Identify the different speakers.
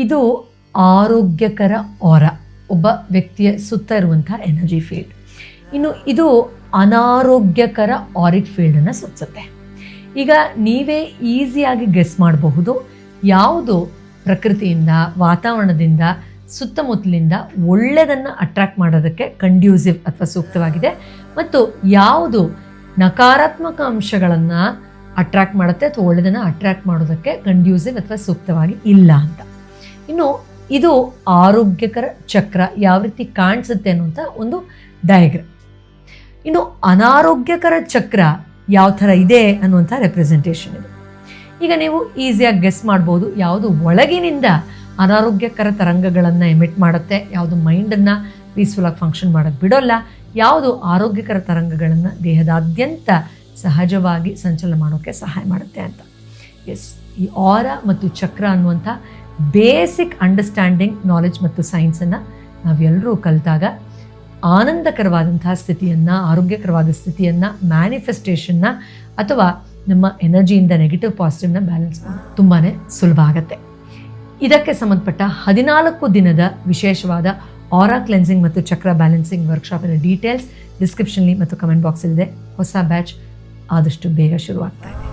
Speaker 1: ಇದು ಆರೋಗ್ಯಕರ ಆರ, ಒಬ್ಬ ವ್ಯಕ್ತಿಯ ಸುತ್ತ ಇರುವಂಥ ಎನರ್ಜಿ ಫೀಲ್ಡ್. ಇನ್ನು ಇದು ಅನಾರೋಗ್ಯಕರ ಆರಿಕ್ ಫೀಲ್ಡನ್ನು ಸೂಚಿಸುತ್ತೆ. ಈಗ ನೀವೇ ಈಸಿಯಾಗಿ ಗೆಸ್ ಮಾಡಬಹುದು ಯಾವುದು ಪ್ರಕೃತಿಯಿಂದ, ವಾತಾವರಣದಿಂದ, ಸುತ್ತಮುತ್ತಲಿಂದ ಒಳ್ಳೆಯದನ್ನು ಅಟ್ರಾಕ್ಟ್ ಮಾಡೋದಕ್ಕೆ ಕಂಡ್ಯೂಸಿವ್ ಅಥವಾ ಸೂಕ್ತವಾಗಿದೆ ಮತ್ತು ಯಾವುದು ನಕಾರಾತ್ಮಕ ಅಂಶಗಳನ್ನು ಅಟ್ರಾಕ್ಟ್ ಮಾಡುತ್ತೆ ಅಥವಾ ಒಳ್ಳೆಯದನ್ನು ಅಟ್ರಾಕ್ಟ್ ಮಾಡೋದಕ್ಕೆ ಕಂಡ್ಯೂಸಿವ್ ಅಥವಾ ಸೂಕ್ತವಾಗಿ ಇಲ್ಲ ಅಂತ. ಇನ್ನು ಇದು ಆರೋಗ್ಯಕರ ಚಕ್ರ ಯಾವ ರೀತಿ ಕಾಣಿಸುತ್ತೆ ಅನ್ನುವಂಥ ಒಂದು ಡಯಾಗ್ರಾಮ್. ಇನ್ನು ಅನಾರೋಗ್ಯಕರ ಚಕ್ರ ಯಾವ ಥರ ಇದೆ ಅನ್ನುವಂಥ ರೆಪ್ರೆಸೆಂಟೇಷನ್ ಇದೆ. ಈಗ ನೀವು ಈಸಿಯಾಗಿ ಗೆಸ್ ಮಾಡ್ಬೋದು ಯಾವುದು ಒಳಗಿನಿಂದ ಅನಾರೋಗ್ಯಕರ ತರಂಗಗಳನ್ನು ಎಮಿಟ್ ಮಾಡುತ್ತೆ, ಯಾವುದು ಮೈಂಡನ್ನು ಪೀಸ್ಫುಲ್ಲಾಗಿ ಫಂಕ್ಷನ್ ಮಾಡೋಕ್ಕೆ ಬಿಡೋಲ್ಲ, ಯಾವುದು ಆರೋಗ್ಯಕರ ತರಂಗಗಳನ್ನು ದೇಹದಾದ್ಯಂತ ಸಹಜವಾಗಿ ಸಂಚಲನ ಮಾಡೋಕ್ಕೆ ಸಹಾಯ ಮಾಡುತ್ತೆ ಅಂತ. ಎಸ್, ಈ ಆರ ಮತ್ತು ಚಕ್ರ ಅನ್ನುವಂಥ ಬೇಸಿಕ್ ಅಂಡರ್ಸ್ಟ್ಯಾಂಡಿಂಗ್, ನಾಲೆಡ್ಜ್ ಮತ್ತು ಸೈನ್ಸನ್ನು ನಾವೆಲ್ಲರೂ ಕಲಿತಾಗ ಆನಂದಕರವಾದಂತಹ ಸ್ಥಿತಿಯನ್ನು, ಆರೋಗ್ಯಕರವಾದ ಸ್ಥಿತಿಯನ್ನು, ಮ್ಯಾನಿಫೆಸ್ಟೇಷನ್ನ ಅಥವಾ ನಮ್ಮ ಎನರ್ಜಿಯಿಂದ ನೆಗೆಟಿವ್ ಪಾಸಿಟಿವ್ನ ಬ್ಯಾಲೆನ್ಸ್ ಮಾಡೋದು ತುಂಬಾ ಸುಲಭ ಆಗುತ್ತೆ. ಇದಕ್ಕೆ ಸಂಬಂಧಪಟ್ಟ 14 ದಿನದ ವಿಶೇಷವಾದ ಆರಾ ಕ್ಲೆನ್ಸಿಂಗ್ ಮತ್ತು ಚಕ್ರ ಬ್ಯಾಲೆನ್ಸಿಂಗ್ ವರ್ಕ್ಶಾಪಿನ ಡೀಟೇಲ್ಸ್ ಡಿಸ್ಕ್ರಿಪ್ಷನ್ಲಿ ಮತ್ತು ಕಮೆಂಟ್ ಬಾಕ್ಸಲ್ಲಿದೆ. ಹೊಸ ಬ್ಯಾಚ್ ಆದಷ್ಟು ಬೇಗ ಶುರುವಾಗ್ತಾ ಇದೆ.